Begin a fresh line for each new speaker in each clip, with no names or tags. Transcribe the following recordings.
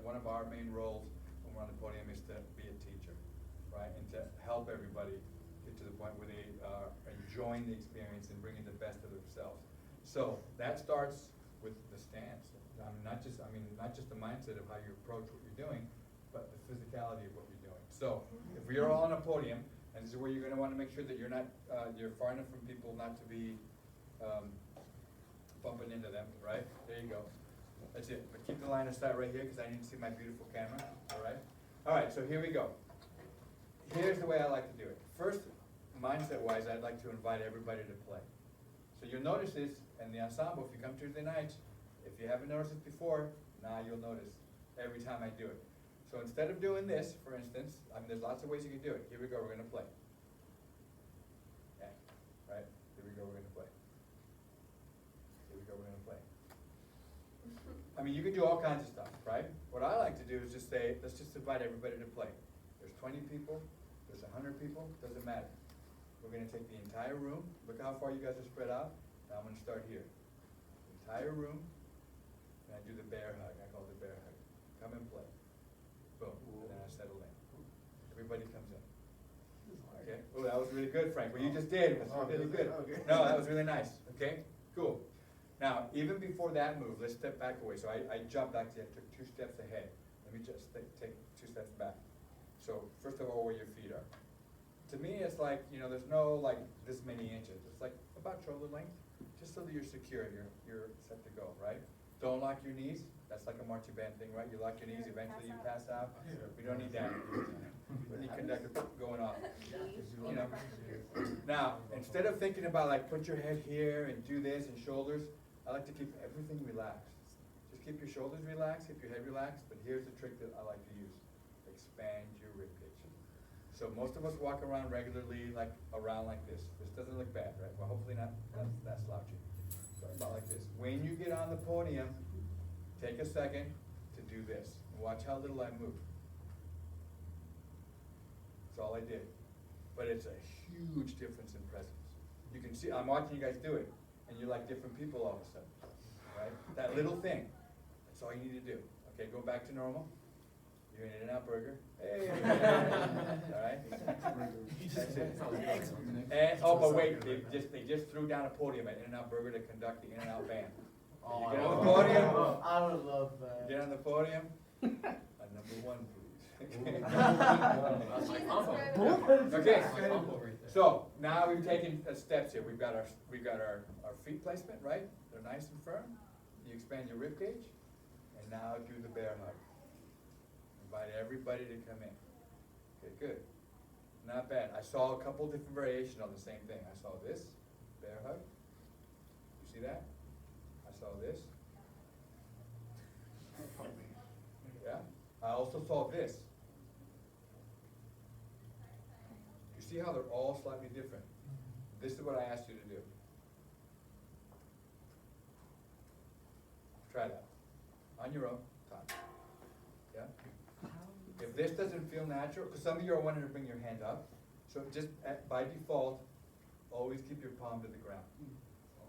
one of our main roles when we're on the podium is to be a teacher, right? And to help everybody get to the point where they are enjoying the experience and bringing the best of themselves. So that starts with the stance. Not just the mindset of how you approach what you're doing, but the physicality of what you're doing. So if we are all on a podium, and this is where you're going to want to make sure that you're not, you're far enough from people not to be bumping into them, right? There you go. That's it. But keep the line of sight right here because I need to see my beautiful camera. All right? All right, so here we go. Here's the way I like to do it. First, mindset-wise, I'd like to invite everybody to play. So you'll notice this in the ensemble if you come Tuesday nights. If you haven't noticed it before, now you'll notice every time I do it. So instead of doing this, for instance, there's lots of ways you can do it. Here we go, we're going to play. Yeah, right? Here we go, we're going to play. Here we go, we're going to play. You can do all kinds of stuff, right? What I like to do is just say, let's just invite everybody to play. There's 20 people, there's 100 people, doesn't matter. We're going to take the entire room. Look how far you guys are spread out. Now I'm going to start here. The entire room, and I do the bear hug. I call it the bear hug. Come and play. Boom, and then I settle in. Everybody comes in. Okay. Oh, that was really good, Frank. What you just did was really good.
Okay.
No, that was really nice. Okay, cool. Now, even before that move, let's step back away. So I jumped back to you. I took 2 steps ahead. Let me just take 2 steps back. So first of all, where your feet are. To me, it's like, there's no like this many inches. It's like about shoulder length, just so that you're secure. You're set to go, right? Don't lock your knees. That's like a marching band thing, right? You lock your knees, eventually you pass out. We don't need that. We need conductor going off. Now, instead of thinking about like put your head here and do this and shoulders, I like to keep everything relaxed. Just keep your shoulders relaxed, keep your head relaxed, but here's the trick that I like to use. Expand your ribcage. So most of us walk around regularly like this. This doesn't look bad, right? Well, hopefully not that slouchy. So about like this. When you get on the podium, take a second to do this. Watch how little I move. That's all I did. But it's a huge difference in presence. You can see, I'm watching you guys do it, and you're like different people all of a sudden, right? That little thing, that's all you need to do. Okay, go back to normal. You're an In-N-Out burger. Hey, all right? That's it. And, but wait, they just threw down a podium at In-N-Out Burger to conduct the In-N-Out band. You get on the podium.
I would love that.
Get on the podium. A number 1, please. Okay. So now we've taken steps here. We've got our feet placement, right? They're nice and firm. You expand your rib cage, and now do the bear hug. Invite everybody to come in. Okay, good. Not bad. I saw a couple different variations on the same thing. I saw this, bear hug. You see that? I saw this. Yeah. I also saw this. You see how they're all slightly different? This is what I asked you to do. Try that. On your own time. Yeah? If this doesn't feel natural, because some of you are wanting to bring your hand up, so just by default, always keep your palm to the ground.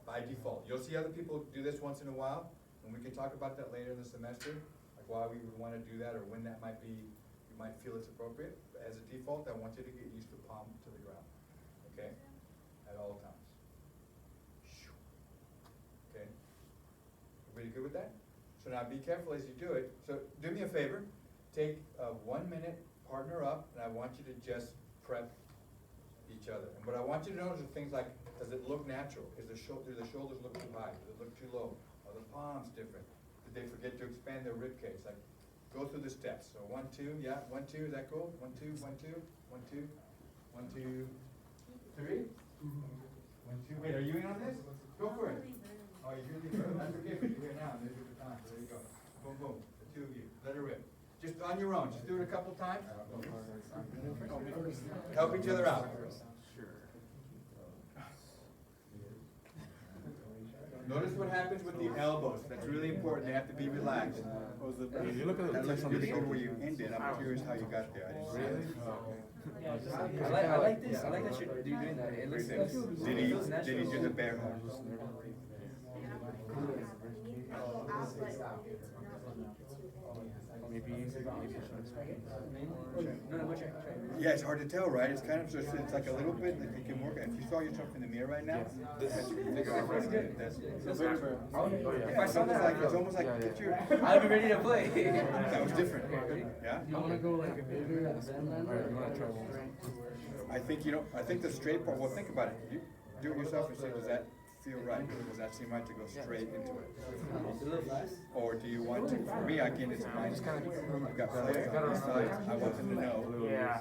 By default. You'll see other people do this once in a while, and we can talk about that later in the semester, like why we would want to do that or when that might be, you might feel it's appropriate. But as a default, I want you to get used to palm to the ground, okay? At all times. Okay? Everybody good with that? So now be careful as you do it. So do me a favor. Take 1 minute, partner up, and I want you to just prep each other. And what I want you to notice are things like, does it look natural? Do the shoulders look too high? Does it look too low? Are the palms different? Did they forget to expand their rib cage? Like, go through the steps. So 1, 2, yeah, 1, 2, is that cool? 1, 2, 1, 2, 1, 2, 1, 2, 3. 1, 2. Wait, are you in on this? Go for it. Oh, you're really good. That's okay, but you're here now. There's your time. There you go. Boom, boom. The 2 of you. Let it rip. Just on your own. Just do it a couple times. Help each other out. Notice what happens with the elbows. That's really important. They have to be relaxed.
If you look at
That
the
looks
text on
really
the
good where
shoulder.
you ended. I'm curious how you got there.
I like this. I like that you're doing that. It looks
Did he do the bear hug?
Maybe
No, no, watch it.
Yeah, it's hard to tell, right? It's kind of just, it's like a little bit, like you can work, if you saw yourself in the mirror right now, that's,
If I saw that,
it's almost like, get your,
I'd be ready to play.
that was different, yeah?
I wanna go like a bigger bend then.
Alright, you wanna try one?
I think, you know, I think the straight part, well, think about it, you do it yourself and say, does that feel right? Does that seem right to go straight into it? Or do you want to, for me, again, it's mine, I've got flares on these sides, I want them to know.
Yeah.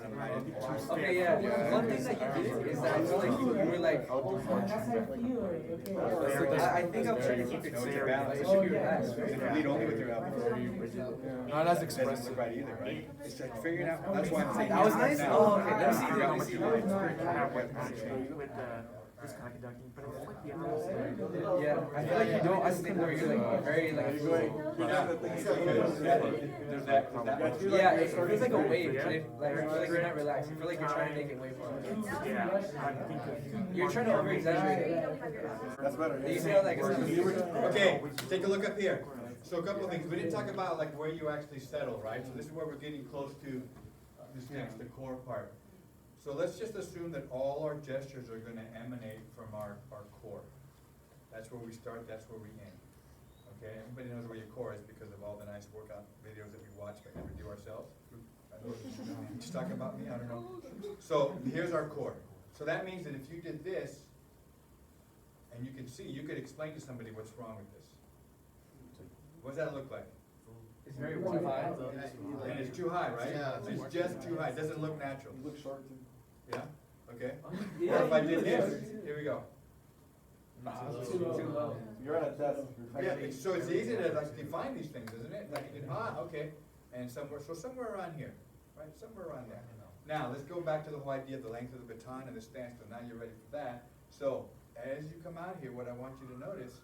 Okay, yeah. One thing that you did is that I feel like you were like, I think I'm trying to keep it
No, it's a
serious.
balance.
It should be relaxed,
You
right?
can lead only with your elbows.
Not as
Doesn't
expressive.
look right either, right? It's like figuring out, that's why I'm saying.
That was
yes
nice?
now.
Oh, okay. Let me see.
Figure out
Let me
what
see.
you like.
With this kind of conducting, but it's like the opposite.
Yeah, I feel like you don't, I think where you're like very like fluid.
There's that,
Yeah, it feels like a wave. Like, I feel like you're not relaxed. I feel like you're trying to make it wave.
Yeah, I think of.
You're trying to over exaggerate it.
That's better.
You see how like it's
Okay, take a look up here. So a couple of things, we didn't talk about like where you actually settle, right? So this is where we're getting close to this next, the core part. So let's just assume that all our gestures are gonna emanate from our core. That's where we start, that's where we end. Okay, everybody knows where your core is because of all the nice workout videos that we watch but never do ourselves. I know you're just talking about me, I don't know. So here's our core. So that means that if you did this, and you can see, you could explain to somebody what's wrong with this. What does that look like?
it's very too high.
And it's too high, right?
Yeah,
It's just too high, it doesn't look natural.
You look short too.
Yeah, okay.
Yeah,
Or if I
you
did
look
this,
short.
here we go.
Too low.
You're on a test.
Yeah, so it's easy to like define these things, isn't it? Like, okay, and somewhere, so somewhere around here, right, somewhere around there. Now, let's go back to the whole idea of the length of the baton and the stance, so now you're ready for that. So, as you come out here, what I want you to notice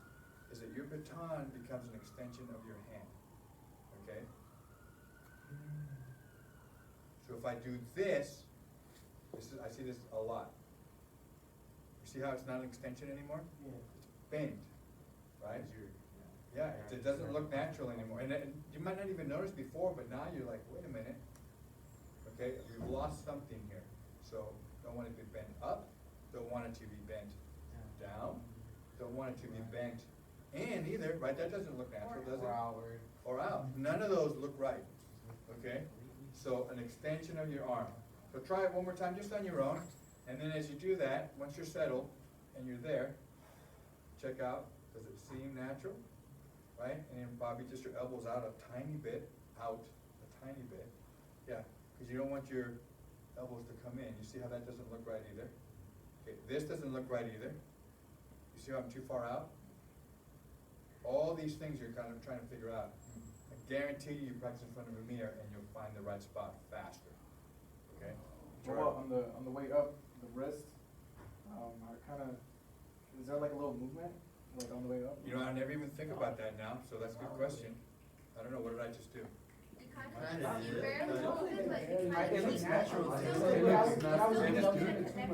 is that your baton becomes an extension of your hand, okay? So if I do this, I see this a lot. You see how it's not an extension anymore? It's bent, right? Yeah, it doesn't look natural anymore. And you might not even notice before, but now you're like, wait a minute. Okay, we've lost something here. So don't want it to be bent up, don't want it to be bent down, don't want it to be bent in either, right? That doesn't look natural, does it? Or out. None of those look right, okay? So an extension of your arm. So try it one more time just on your own, and then as you do that, once you're settled and you're there, check out, does it seem natural, right? And then Bobby, just your elbows out a tiny bit, yeah, because you don't want your elbows to come in. You see how that doesn't look right either? Okay, this doesn't look right either. You see how I'm too far out? All these things you're kind of trying to figure out. I guarantee you practice in front of a mirror and you'll find the right spot faster, okay?
What about on the way up, the wrist? I kind of, is there like a little movement, like on the way up?
You know, I never even think about that now, so that's a good question. I don't know, what did I just do?
It looks natural.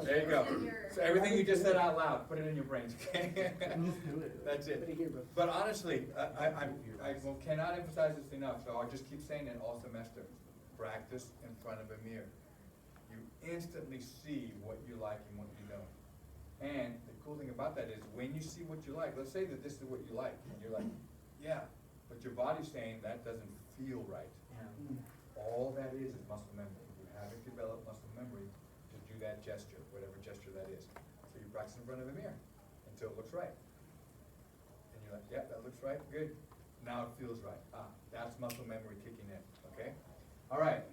There you go. So everything you just said out loud, put it in your brains, okay? That's it. But honestly, I cannot emphasize this enough, so I'll just keep saying it all semester. Practice in front of a mirror. You instantly see what you like and what you don't. And the cool thing about that is when you see what you like, let's say that this is what you like, and you're like, yeah, but your body's saying that doesn't feel right. All that is muscle memory. You haven't developed muscle memory to do that gesture, whatever gesture that is. So you practice in front of a mirror until it looks right. And you're like, yeah, that looks right, good. Now it feels right. That's muscle memory kicking in, okay? All right.